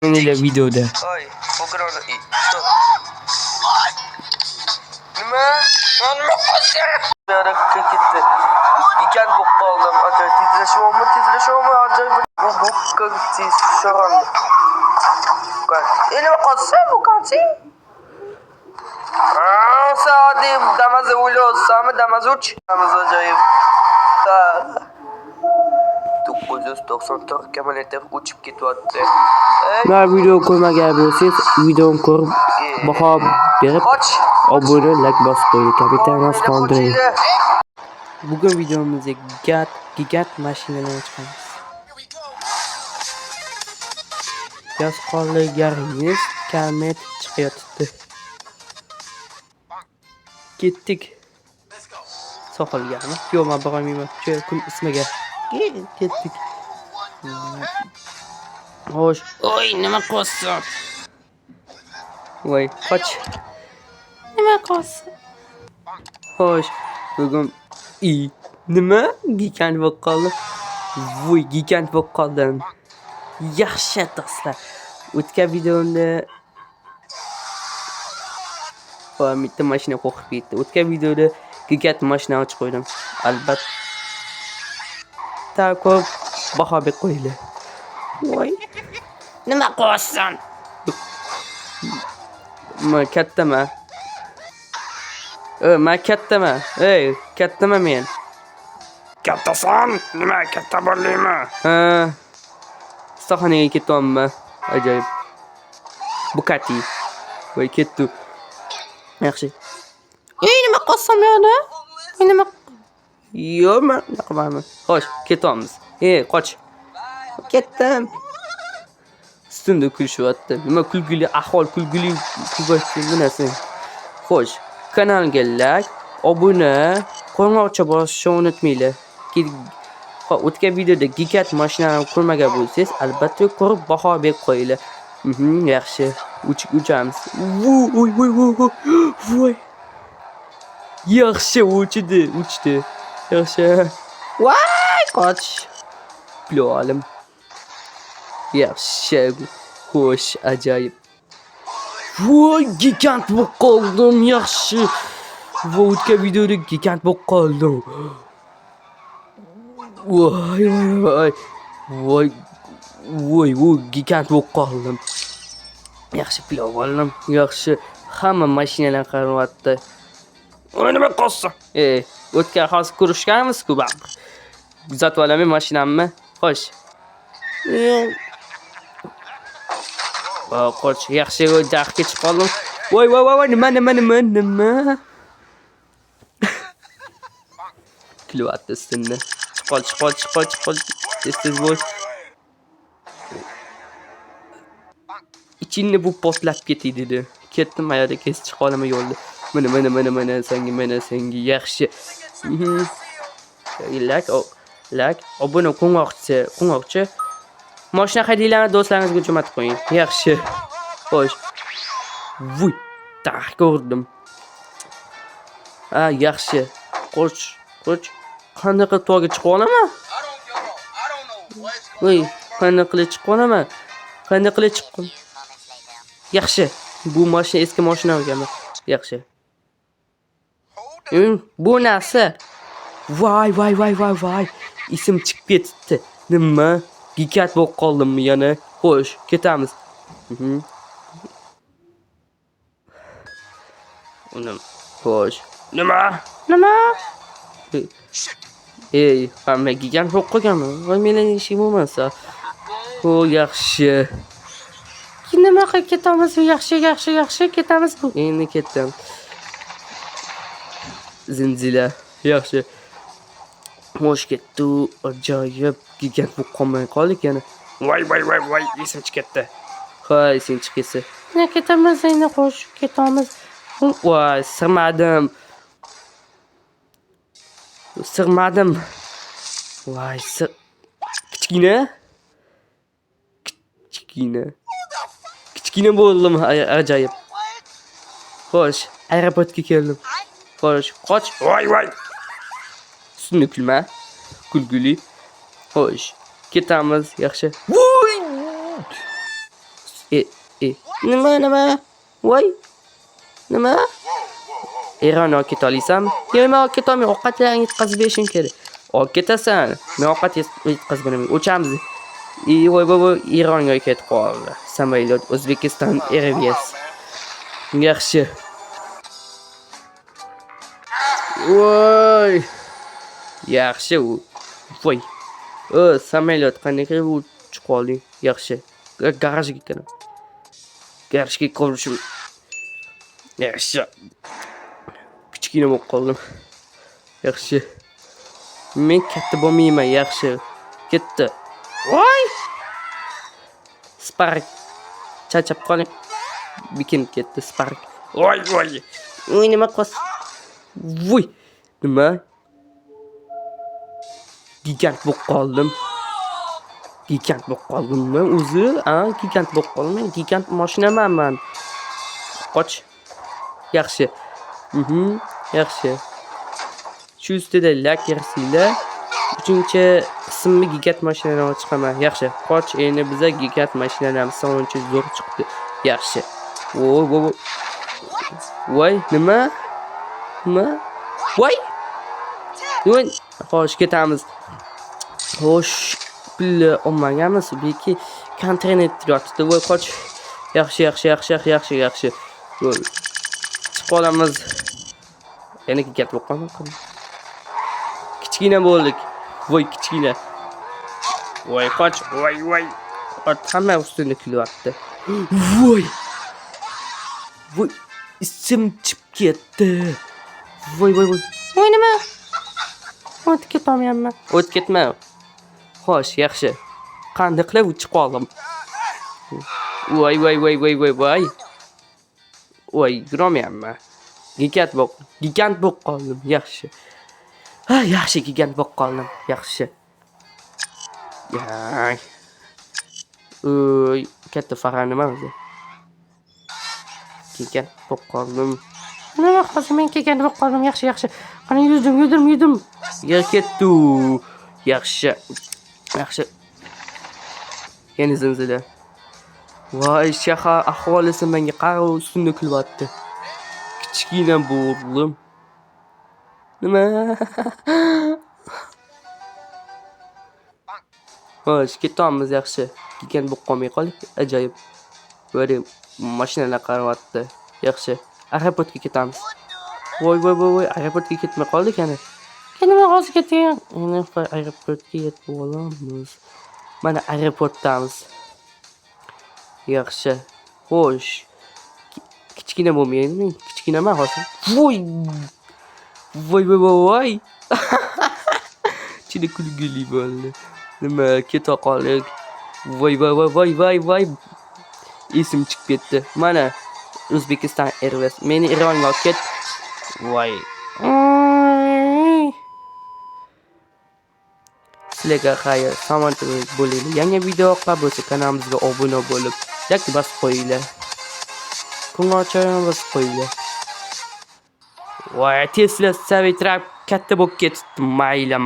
Yine videoda. Ay, bugün orada stop. Nima qilsam? Bir ara ketdi. Gigant bo'lib qoldim. Aka tezlashuvmi? Bu bokka tez sho'randi. Nima qilsa bu qancha? Saati Damas o'ylosam, Damas uch. Damas ajoyib. 994 kilometr uchib ketyapti. Mana video ko'rmagan bo'lsangiz, videoni ko'rib baho berib, obuna, like bosib qo'ying. Kapitanoz qoldiring. Bugun videomizga gigant mashinalarni chiqamiz. Yoz qolgaringiz kamet chiqayotdi. Ketdik. Sohilgami? Yo'q, men bormayman. Kun ismiga. Ketdik. Xo'sh. Oy, nima qilsan? Voy, qoch. Nima qilsan? Xo'sh, bugun nima? Gigant bo'lib qoldi. Voy, gigant bo'lib qoldim. Yaxshi do'stlar. O'tgan videoda bitta mashina qo'qib ketdi. O'tgan videoda gigant mashina ochib qo'ydim. Albatta ko'p baho berib qo'ydi. Voy. Nima qilyapsan? Men kattaman. Men kattaman. Ey, kattaman men. Kattasan? Nima katta bo'laymi? Sohanaga ketyapman. Ajoyib. Bukati. Voy, ketdi. Yaxshi. Nima qilsam yana? Nima? Yo'q, men qilmayman. Xo'sh, ketyapmiz. Qoch. Ketdim. Ustunda kulishyapti. Nima kulgili ahvol, kulgili kubatchi bu narsa. Xo'sh, kanalga like, obuna, qo'ng'iroqcha bosishni unutmanglar. O'tgan videoda gigant mashinani ko'rmagan bo'lsangiz, albatta ko'rib baho berib qo'yinglar. Yaxshi. Uchamiz. Voy. Yaxshi uchdi. Yaxshi. Voy, qoch. Plolim. Yaxshi. Xo'sh, ajoyib. Voy, gigant bo'lib qoldim. Yaxshi. Voy, o'tgan videoda gigant bo'lib qoldim. Voy, gigant bo'lib qoldim. Yaxshi plov oldim. Yaxshi. Hamma mashinalar qarayapti. Nima qilsa? O'tgan hozir ko'rishganmiz-ku, baq. Kuzatib olaman mashinamni. Xo'sh. Qoch, yaxshi jahga chiqib qoldim. Voy, nima? Kilyapti ustimda. Chiqol. Tez bo'l. Ichingni bu portlab ketdi dedi. Ketdim, ayada kesib chiqa olaman yo'lda. Mana senga yaxshi. Like, obuna, qo'ng'iroqcha. Mashina haydaylarni do'stlaringizga jo'natib qo'ying. Yaxshi. Xo'sh. Voy, ko'rdim. Yaxshi. Qoch. Qanday qilib to'g'ri chiqa olaman? Voy, qanday qilib chiqa olaman? Yaxshi. Bu mashina eski mashina ekan. Yaxshi. Bu narsa. Voy. Isim chiqib ketdi. Nima? Gigant bo'lib qoldimmi yana? Xo'sh, ketamiz. Xo'sh. Nima? Hamma gigant bo'lib qolganmi? Voy, mening ishim bo'lmasa. Yaxshi. Nima qilib ketamiz? Yaxshi ketamiz. Endi ketdim. Zinzila. Yaxshi. Xo'sh, ketdi. Ajoyib. Gigant bo'lib qolmay qoldik yana. Voy, esim chiqdi. Hoy, sen chiqsa. Nima ketamiz endi, xo'sh, ketamiz. Voy, sig'madim. Voy, kichkina bo'ldim, ajoyib. Xo'sh, aeroportga keldim. Xo'sh, qoch. Voy. Ustunda kulma. Kulguli. Xo'sh, ketamiz, yaxshi. Voy! Nima? Voy. Nima? Eron olib keta olasanmi? Yo'q, men olib keta olmayman. Ovqatlarni yetkazib berishim kerak. Olib ketasan. Men ovqat yetkazib beraman. O'chamiz. Voy, Eronga ketib qoldi. Samolyot O'zbekiston Airways. Yaxshi. Voy. Yaxshi u. Voy. Samolyot qanaqa uchib qolding? Yaxshi. Garajga kiraman. Garajga qolishim. Yaxshi. Kichkina bo'lib qoldim. Yaxshi. Men katta bo'lmayman, yaxshi. Ketdi. Voy! Spark. Chachab qoling. Bikin ketdi Spark. Voy. Voy, nima qos? Voy. Nima? Gigant bo'lib qoldim. Gigant bo'lib qoldimmi o'zi? Gigant bo'lib qoldim. Gigant mashinaman men. Qoch. Yaxshi. Yaxshi. Shu ustida lakersizlar. 3-qismni gigant mashinadan chiqaman. Yaxshi. Qoch, endi biza gigant mashinadan sonunchi zo'r chiqdi. Yaxshi. Voy, nima? Voy! Xo'sh, ketamiz. Xo'sh, pilla olmaganmiz. Belki konteyner yotibdi. Voy, qoch. Yaxshi. Voy. Chiqib olamiz. Yana gigant bo'lib qoldim. Kichkina bo'ldik. Voy, kichkina. Voy, qoch. Voy. Hamma ustunda kulyapti. Voy, isim chiqib ketdi. Voy. Voy, nima? O'tib ketolmayapman. O'tib ketma. Xo'sh, yaxshi. Qanday qilib chiqib qoldim? Voy. Voy, yurolmayapman. Gigant bo'lib qoldim. Yaxshi. Yaxshi gigant bo'lib qoldim. Yaxshi. Katta farq nima o'zi? Gigant bo'lib qoldim. Nima hozir men gigant bo'lib qoldim. Yaxshi. Qani yurdim. Yer ketdi. Yaxshi. Yana zilzila. Voy, shahar aholisi menga qarov ustunda kulyapti. Kichkina bo'ldim. Nima? Xo'sh, ketamiz yaxshi. Gigant bo'lib qolmay qoldik. Ajoyib. Böyle mashinalar qarayapti. Yaxshi. Aeroportga ketamiz. Voy, aeroportga ketmay qoldik yana. Nima hozir ketgan? Endi aeroportga yetib olamiz. Mana aeroportdamiz. Yaxshi. Xo'sh. Kichkina bo'lmaymi? Kichkinaman hozir. Voy. Juda kulgili bo'ldi. Nima keta qoldik. Voy. Esim chiqib ketdi. Mana O'zbekiston Airways. Meni Eronga olib ket. Voy. Sizlarga xayr, salomat bo'linglar. Yangi videolar bo'lsa kanalimizga obuna bo'lib, like bosib qo'yinglar. Qo'ng'iroqchani bosib qo'yinglar. Voy, Tesla Cybertruck katta bo'lib ketdi. Mayli.